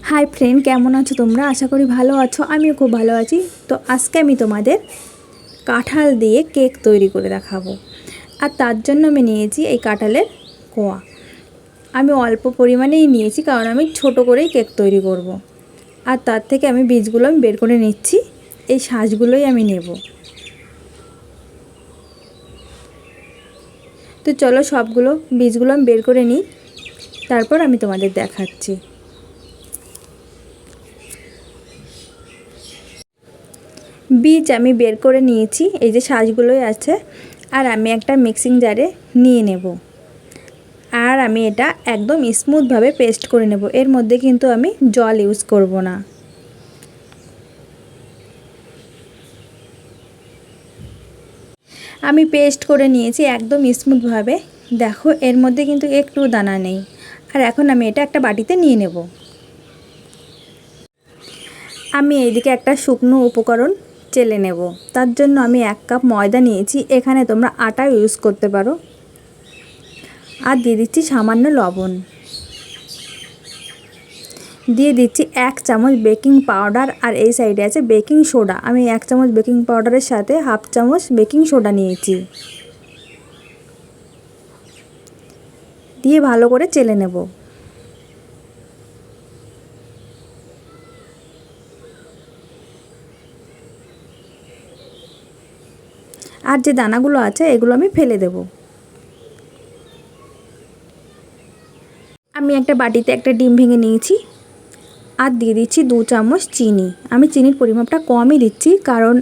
High friend केमन आछो तोमरा आशा करी भालो आछो आमिओ खूब भालो आछि। तो आजके आमि तोमादेर काँठाल दिए केक तैरी करे देखाबो। और तार जन्य आमि नियेछि एई काँठालेर कोया। आमि अल्प परिमाणेई नियेछि कारण आमि छोटो करेई केक तैरी करब। और तार थेके आमि बीजगुलो आमि बेर करे निচ্ছি। एई शाँसगुलोई आमि नेब। तो चलो सबगुलो बीजगुलो आमि बेर करे निই, तारपर आमि तोमादेर देखाচ্ছি। बीज आमी बेर करे निয়েছি, এই যে শাঁসগুলোই আছে। আর আমি একটা মিক্সিং জারে নিয়ে নেব। আর আমি এটা একদম স্মুথ ভাবে পেস্ট করে নেব। এর মধ্যে কিন্তু আমি জল ইউজ করব না। আমি পেস্ট করে নিয়েছি একদম স্মুথ ভাবে। দেখো এর মধ্যে কিন্তু একটু দানা নেই। আর এখন আমি এটা একটা বাটিতে নিয়ে নেব। আমি এইদিকে একটা শুকনো উপকরণ চেলে নেব। তার জন্য আমি 1 কাপ ময়দা নিয়েছি, এখানে তোমরা আটা ইউজ করতে পারো। আর দিয়ে দিচ্ছি সামান্য লবণ, দিয়ে দিচ্ছি 1 চামচ বেকিং পাউডার। আর এই সাইডে আছে বেকিং সোডা। আমি 1 চামচ বেকিং পাউডারের সাথে হাফ চামচ বেকিং সোডা নিয়েছি, দিয়ে ভালো করে চেলে নেব। আর যে দানাগুলো আছে এগুলো আমি ফেলে দেব। আমি একটা বাটিতে একটা ডিম ভেঙে নিয়েছি আর দিয়ে দিচ্ছি 2 চামচ চিনি। আমি চিনির পরিমাপটা কমই দিচ্ছি কারণ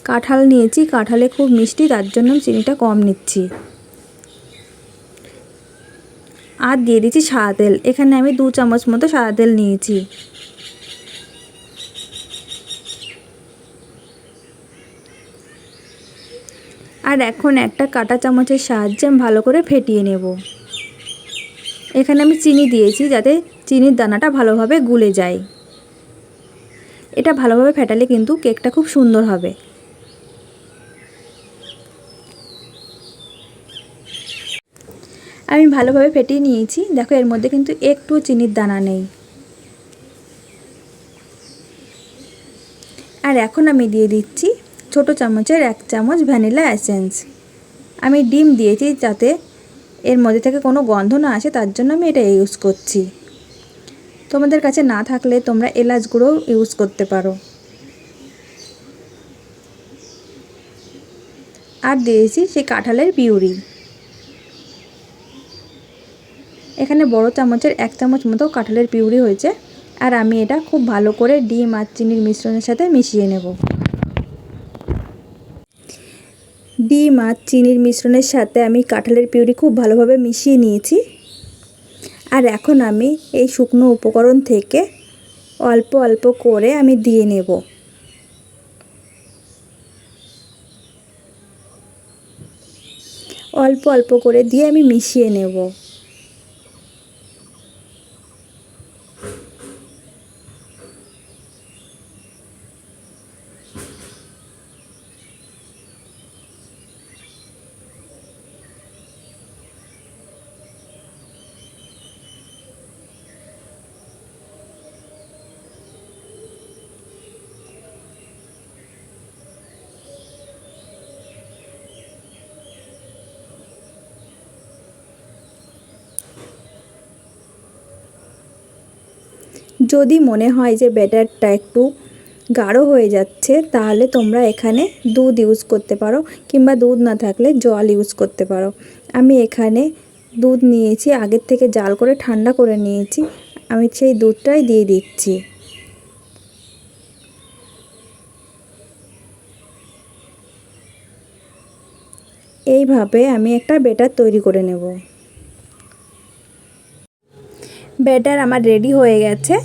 কাঁঠাল নিয়েছি, কাঁঠালে খুব মিষ্টি, তার জন্য আমি চিনিটা কম নিচ্ছি। আর দিয়ে দিচ্ছি সাদা তেল। এখানে আমি 2 চামচ মতো সাদা তেল নিয়েছি। আর এখন একটা কাঁটা চামচের সাহায্যে আমি ভালো করে ফেটিয়ে নেব। এখানে আমি চিনি দিয়েছি যাতে চিনির দানাটা ভালোভাবে গুলে যায়। এটা ভালোভাবে ফেটালে কিন্তু কেকটা খুব সুন্দর হবে। আমি ভালোভাবে ফেটিয়ে নিয়েছি। দেখো এর মধ্যে কিন্তু একটু চিনির দানা নেই। আর এখন আমি দিয়ে দিচ্ছি ছোটো চামচের 1 চামচ ভ্যানিলা এসেন্স। আমি ডিম দিয়েছি যাতে এর মধ্যে থেকে কোনো গন্ধ না আসে, তার জন্য আমি এটা ইউজ করছি। তোমাদের কাছে না থাকলে তোমরা এলাচ গুঁড়ো ইউজ করতে পারো। আর দিয়েছি সেই কাঁঠালের পিউরি। এখানে বড় চামচের 1 চামচ মতো কাঁঠালের পিউরি হয়েছে। আর আমি এটা খুব ভালো করে ডিম আর চিনির মিশ্রণের সাথে মিশিয়ে নেব। ডিম আর চিনির মিশ্রণের সাথে আমি কাঁঠালের পিউরি খুব ভালোভাবে মিশিয়ে নিয়েছি। আর এখন আমি এই শুকনো উপকরণ থেকে অল্প অল্প করে আমি দিয়ে নেব। অল্প অল্প করে দিয়ে আমি মিশিয়ে নেব। যদি মনে হয় যে ব্যাটারটা একটু গাঢ় হয়ে যাচ্ছে তাহলে তোমরা এখানে দুধ ইউজ করতে পারো, কিংবা দুধ না থাকলে জল ইউজ করতে পারো। আমি এখানে দুধ নিয়েছি, আগের থেকে জাল করে ঠান্ডা করে নিয়েছি। আমি সেই দুধটাই দিয়ে দিচ্ছি। এইভাবে আমি একটা ব্যাটার তৈরি করে নেব। ব্যাটার আমার রেডি হয়ে গেছে।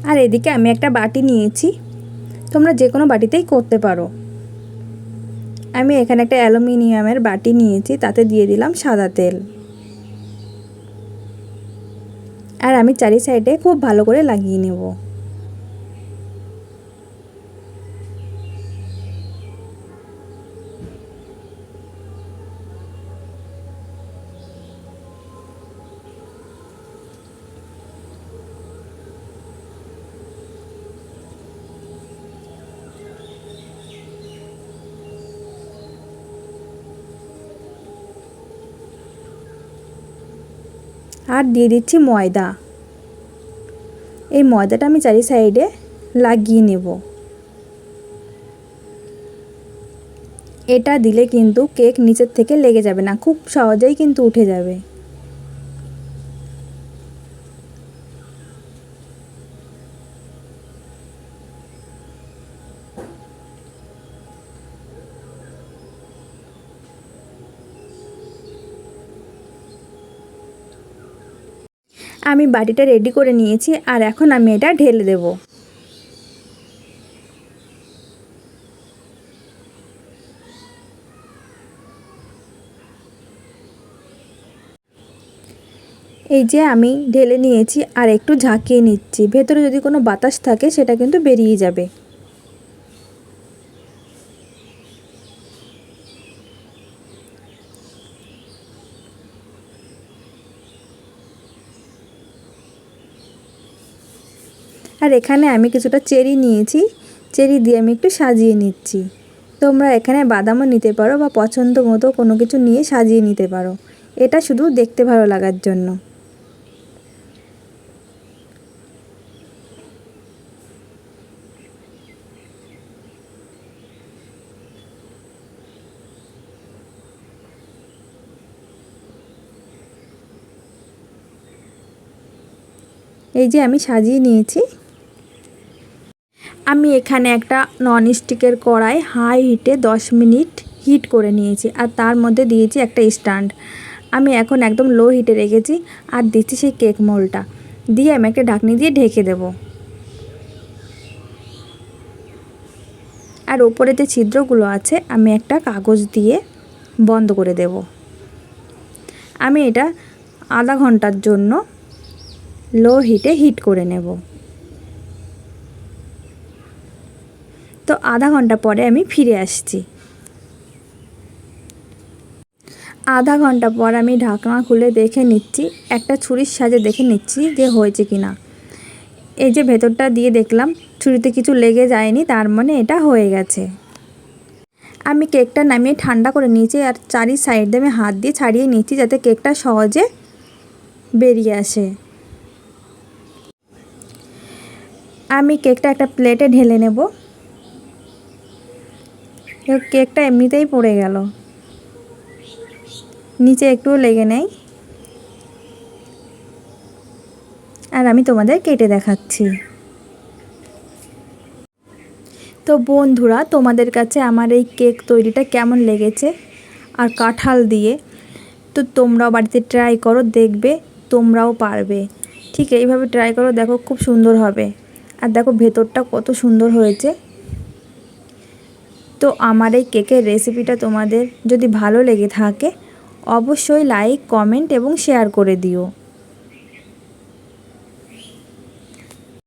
আর এদিকে আমি একটা বাটি নিয়েছি, তোমরা যে কোনো বাটিতেই করতে পারো। আমি এখানে একটা অ্যালুমিনিয়ামের বাটি নিয়েছি, তাতে দিয়ে দিলাম সাদা তেল। আর আমি চারি সাইডে খুব ভালো করে লাগিয়ে নেব। আর দিয়ে দিচ্ছি ময়দা। এই ময়দাটা আমি চারি সাইডে লাগিয়ে নেব। এটা দিলে কিন্তু কেক নিচের থেকে লেগে যাবে না, খুব সহজেই কিন্তু উঠে যাবে। আমি বাটিটা রেডি করে নিয়েছি, আর এখন আমি এটা ঢেলে দেব। এই যে আমি ঢেলে নিয়েছি, আর একটু ঝাঁকিয়ে নিচ্ছি। ভেতরে যদি কোনো বাতাস থাকে সেটা কিন্তু বেরিয়ে যাবে। আর এখানে আমি কিছুটা চেরি নিয়েছি, চেরি দিয়ে আমি একটু সাজিয়ে নিচ্ছি। তোমরা এখানে বাদামও নিতে পারো বা পছন্দ মতো কোনো কিছু নিয়ে সাজিয়ে নিতে পারো। এটা শুধু দেখতে ভালো লাগার জন্য। এই যে আমি সাজিয়ে নিয়েছি। আমি এখানে একটা ননস্টিকের কড়াই হাই হিটে 10 মিনিট হিট করে নিয়েছি, আর তার মধ্যে দিয়েছি একটা স্ট্যান্ড। আমি এখন একদম লো হিটে রেখেছি, আর দিচ্ছি সেই কেক মোল্ডটা দিয়ে আমি একটা ঢাকনি দিয়ে ঢেকে দেব। আর ওপরে যে ছিদ্রগুলো আছে আমি একটা কাগজ দিয়ে বন্ধ করে দেব। আমি এটা আধা ঘন্টার জন্য লো হিটে হিট করে নেব। তো আধা ঘন্টা পরে আমি ফিরে আসছি। আধা ঘন্টা পর আমি ঢাকনা খুলে দেখে নিচ্ছি, একটা ছুরির সাহায্যে দেখে নিচ্ছি যে হয়েছে কি না। এই যে ভেতরটা দিয়ে দেখলাম ছুরিতে কিছু লেগে যায়নি, তার মানে এটা হয়ে গেছে। আমি কেকটা নামিয়ে ঠান্ডা করে নিয়েছি, আর চারি সাইড দিয়ে আমি হাত দিয়ে ছাড়িয়ে নিচ্ছি যাতে কেকটা সহজে বেরিয়ে আসে। আমি কেকটা একটা প্লেটে ঢেলে নেব। কেকটা এমনিতেই পড়ে গেল, নিচে একটুও লেগে নেই। আর আমি তোমাদের কেটে দেখাচ্ছি। তো বন্ধুরা, তোমাদের কাছে আমার এই কেক তৈরিটা কেমন লেগেছে আর কাঁঠাল দিয়ে, তো তোমরাও বাড়িতে ট্রাই করো, দেখবে তোমরাও পারবে। ঠিক এইভাবে ট্রাই করো, দেখো খুব সুন্দর হবে। আর দেখো ভেতরটা কত সুন্দর হয়েছে। তো আমার এই কেকের রেসিপিটা তোমাদের যদি ভালো লেগে থাকে অবশ্যই লাইক, কমেন্ট এবং শেয়ার করে দিও।